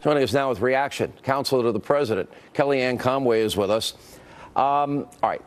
Joining us now with reaction, counselor to the president, Kellyanne Conway is with us. All right,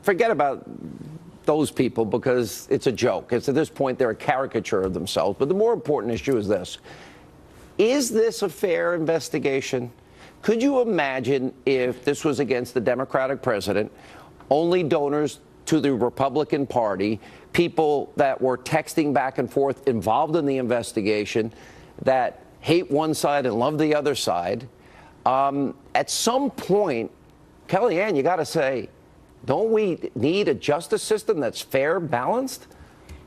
forget about those people because it's a joke. It's at this point they're a caricature of themselves. But the more important issue is this. Is this a fair investigation? Could you imagine if this was against the Democratic president, only donors to the Republican Party, people that were texting back and forth involved in the investigation that hate one side and love the other side? At some point, Kellyanne, you got to say, don't we need a justice system that's fair, balanced?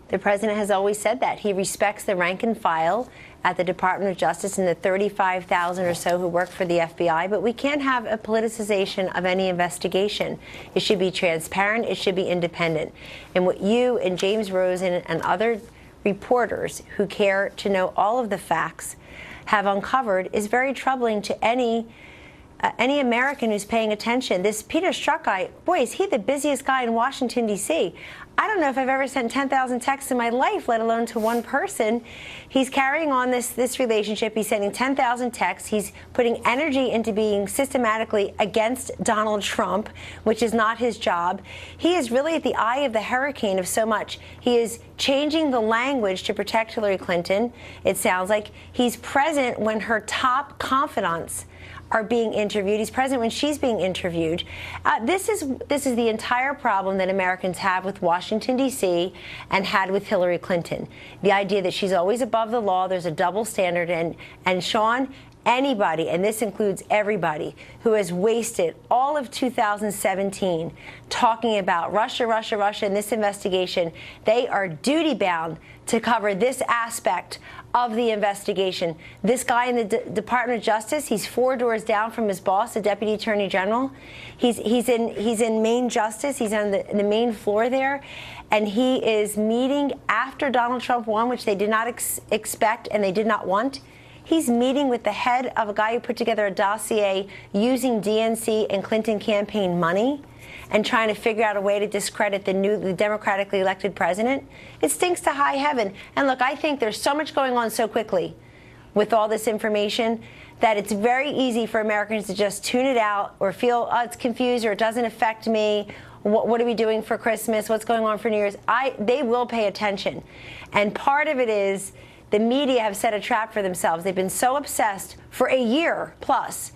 The president has always said that. He respects the rank and file at the Department of Justice and the 35,000 or so who work for the FBI, but we can't have a politicization of any investigation. It should be transparent. It should be independent. And what you and James Rosen and other reporters who care to know all of the facts have uncovered is very troubling to any American who's paying attention. This Peter Strzok guy, boy, is he the busiest guy in Washington, D.C. I don't know if I've ever sent 10,000 texts in my life, let alone to one person. He's carrying on this relationship. He's sending 10,000 texts. He's putting energy into being systematically against Donald Trump, which is not his job. He is really at the eye of the hurricane of so much. He is changing the language to protect Hillary Clinton. It sounds like he's present when her top confidants are being interviewed. He's present when she's being interviewed. This is the entire problem that Americans have with Washington, D.C. and had with Hillary Clinton. The idea that she's always above the law, there's a double standard, and Sean, anybody, and this includes everybody, who has wasted all of 2017 talking about Russia, Russia, Russia in this investigation, they are duty-bound to cover this aspect of the investigation. This guy in the Department of Justice, he's 4 doors down from his boss, the Deputy Attorney General. He's in Main Justice. He's on the main floor there, and he is meeting after Donald Trump won, which they did not expect and they did not want. He's meeting with the head of a guy who put together a dossier using DNC and Clinton campaign money and trying to figure out a way to discredit the democratically elected president. It stinks to high heaven. And look, I think there's so much going on so quickly with all this information that it's very easy for Americans to just tune it out or feel, oh, it's confused or it doesn't affect me. What are we doing for Christmas? What's going on for New Year's? They will pay attention. And part of it is the media have set a trap for themselves. They've been so obsessed for a year plus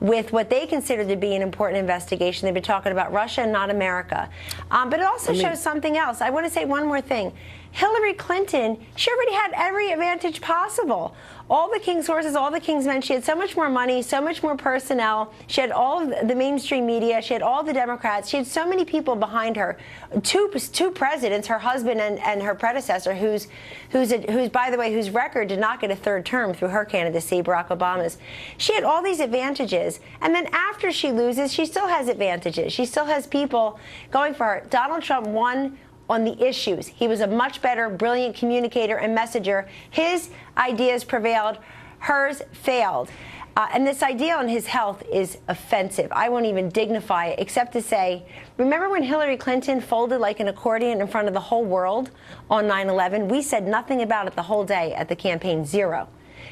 with what they consider to be an important investigation. They've been talking about Russia and not America. But it also shows something else. I want to say one more thing. Hillary Clinton, she already had every advantage possible. All the king's horses, all the king's men. She had so much more money, so much more personnel. She had all of the mainstream media. She had all the Democrats. She had so many people behind her. Two presidents, her husband and her predecessor, who's by the way, whose record did not get a third term through her candidacy, Barack Obama's. She had all these advantages. And then after she loses, she still has advantages. She still has people going for her. Donald Trump won on the issues. He was a much better, brilliant communicator and messenger. His ideas prevailed, hers failed. And this idea on his health is offensive. I won't even dignify it except to say, remember when Hillary Clinton folded like an accordion in front of the whole world on 9/11? We said nothing about it the whole day at the campaign, zero.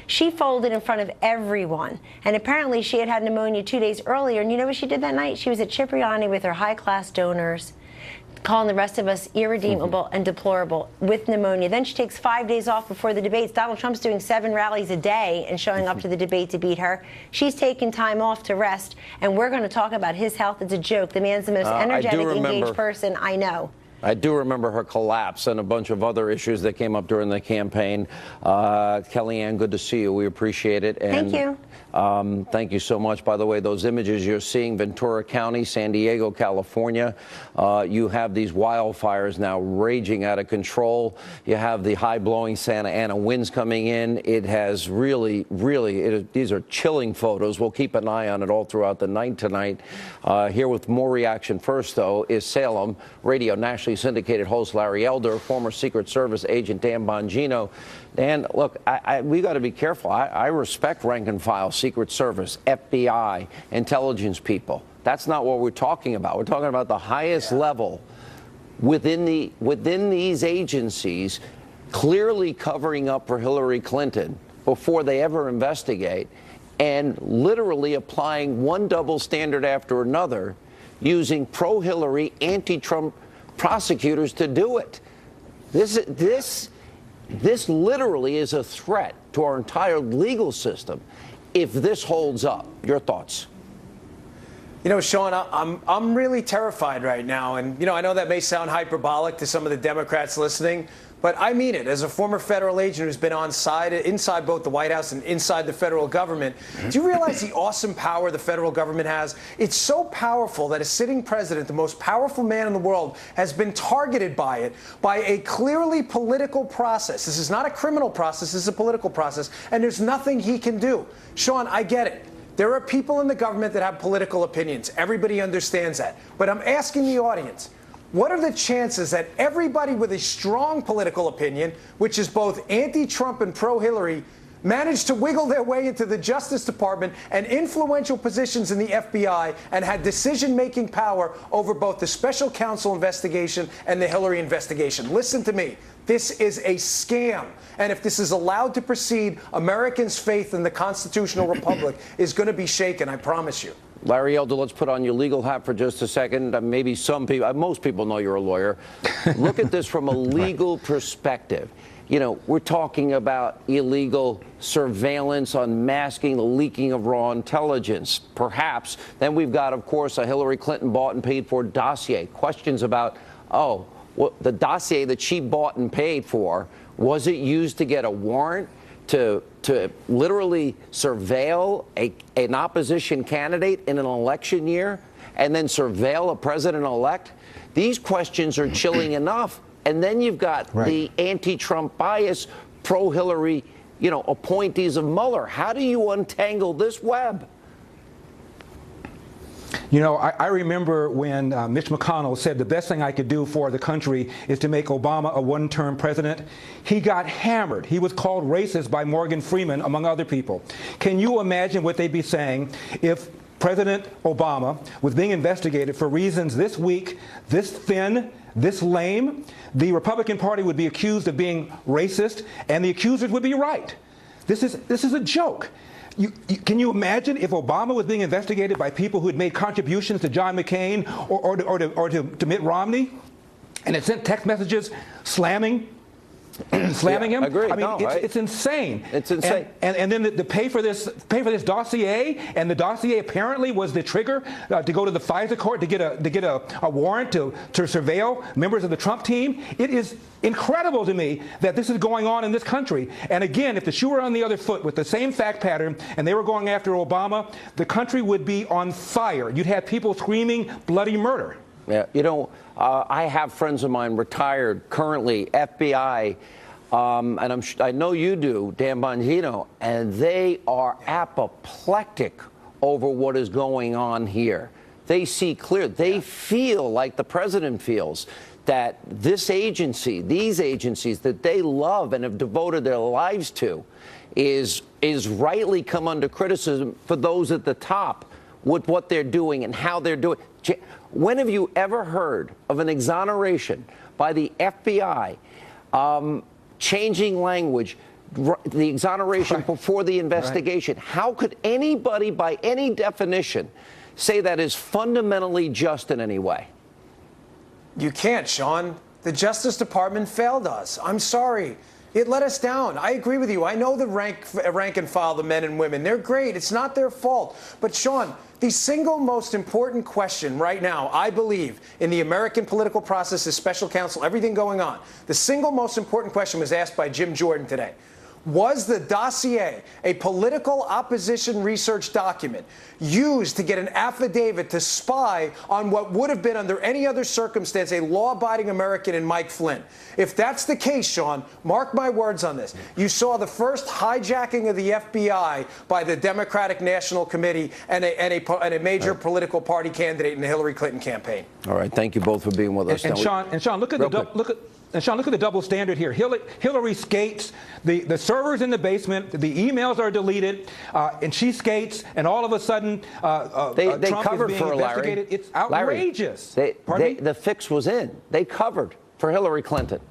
She folded in front of everyone. And apparently she had pneumonia 2 days earlier. And you know what she did that night? She was at Cipriani with her high-class donors, calling the rest of us irredeemable and deplorable with pneumonia. Then she takes 5 days off before the debates. Donald Trump's doing 7 rallies a day and showing up to the debate to beat her. She's taking time off to rest, and we're going to talk about his health. It's a joke. The man's the most energetic, engaged person I know. I do remember her collapse and a bunch of other issues that came up during the campaign. Kellyanne, good to see you. We appreciate it. And, thank you. Thank you so much. By the way, those images you're seeing, Ventura County, San Diego, California, you have these wildfires now raging out of control. You have the high-blowing Santa Ana winds coming in. It has really, these are chilling photos. We'll keep an eye on it all throughout the night tonight. Here with more reaction first, though, is Salem radio nationally syndicated host Larry Elder, former Secret Service agent Dan Bongino. Dan, look, we got to be careful. I respect rank and file, Secret Service, FBI, intelligence people. That's not what we're talking about. We're talking about the highest level within these agencies, clearly covering up for Hillary Clinton. before they ever investigate, and literally applying one double standard after another, using pro-Hillary, anti-Trump prosecutors to do it. This literally is a threat to our entire legal system if this holds up. Your thoughts? You know, Sean, I'm really terrified right now. And, you know, I know that may sound hyperbolic to some of the Democrats listening, but I mean it. As a former federal agent who's been inside both the White House and inside the federal government, do you realize the awesome power the federal government has? It's so powerful that a sitting president, the most powerful man in the world, has been targeted by it, by a clearly political process. This is not a criminal process. This is a political process. And there's nothing he can do. Sean, I get it. There are people in the government that have political opinions. Everybody understands that. But I'm asking the audience, what are the chances that everybody with a strong political opinion, which is both anti-Trump and pro-Hillary, managed to wiggle their way into the Justice Department and influential positions in the FBI and had decision-making power over both the special counsel investigation and the Hillary investigation? Listen to me. This is a scam. And if this is allowed to proceed, Americans' faith in the constitutional republic is going to be shaken, I promise you. Larry Elder, let's put on your legal hat for just a second. Maybe some people, most people know you're a lawyer. Look at this from a legal perspective. You know, we're talking about illegal surveillance, unmasking, the leaking of raw intelligence, perhaps. Then we've got, of course, a Hillary Clinton bought and paid for dossier. Questions about, the dossier that she bought and paid for, was it used to get a warrant to literally surveil an opposition candidate in an election year and then surveil a president-elect? These questions are chilling enough. And then you've got the anti-Trump bias, pro-Hillary, appointees of Mueller. How do you untangle this web? You know, I remember when Mitch McConnell said the best thing I could do for the country is to make Obama a one-term president. He got hammered. He was called racist by Morgan Freeman, among other people. Can you imagine what they'd be saying if President Obama was being investigated for reasons this weak, this thin, this lame? The Republican Party would be accused of being racist, and the accusers would be right. This is a joke. Can you imagine if Obama was being investigated by people who had made contributions to John McCain or to Mitt Romney, and had sent text messages slamming him? Agreed. I mean, it's insane. It's insane. And then to pay for this dossier, and the dossier apparently was the trigger to go to the FISA court to get a warrant to surveil members of the Trump team. It is incredible to me that this is going on in this country. And again, if the shoe were on the other foot with the same fact pattern and they were going after Obama, the country would be on fire. You'd have people screaming bloody murder. Yeah, I have friends of mine retired currently, FBI, and I know you do, Dan Bongino, and they are apoplectic over what is going on here. They see clear. They feel like the president feels that this agency, these agencies that they love and have devoted their lives to, is rightly come under criticism for those at the top with what they're doing and how they're doing. When have you ever heard of an exoneration by the FBI changing language, the exoneration before the investigation? How could anybody, by any definition, say that is fundamentally just in any way? You can't, Sean. The Justice Department failed us. I'm sorry. It let us down. I agree with you. I know the rank and file, the men and women. They're great. It's not their fault. But, Sean, the single most important question right now, I believe, in the American political process is special counsel, everything going on. The single most important question was asked by Jim Jordan today. Was the dossier, a political opposition research document, used to get an affidavit to spy on what would have been, under any other circumstance, a law-abiding American in Mike Flynn? If that's the case, Sean, mark my words on this. You saw the first hijacking of the FBI by the Democratic National Committee and a major political party candidate in the Hillary Clinton campaign. All right. Thank you both for being with us. And Sean, look at the double standard here. Hillary skates. The server's in the basement. The emails are deleted, and she skates. And all of a sudden, they Trump covered is being for investigated. Larry. It's outrageous. The fix was in. They covered for Hillary Clinton.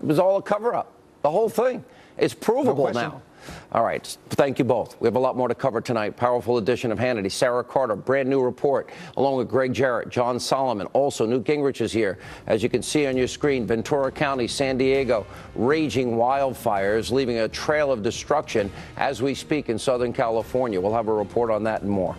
It was all a cover-up. The whole thing. It's provable now. All right. Thank you both. We have a lot more to cover tonight. Powerful edition of Hannity. Sara Carter, brand new report, along with Greg Jarrett, John Solomon. Also, Newt Gingrich is here. As you can see on your screen, Ventura County, San Diego, raging wildfires, leaving a trail of destruction as we speak in Southern California. We'll have a report on that and more.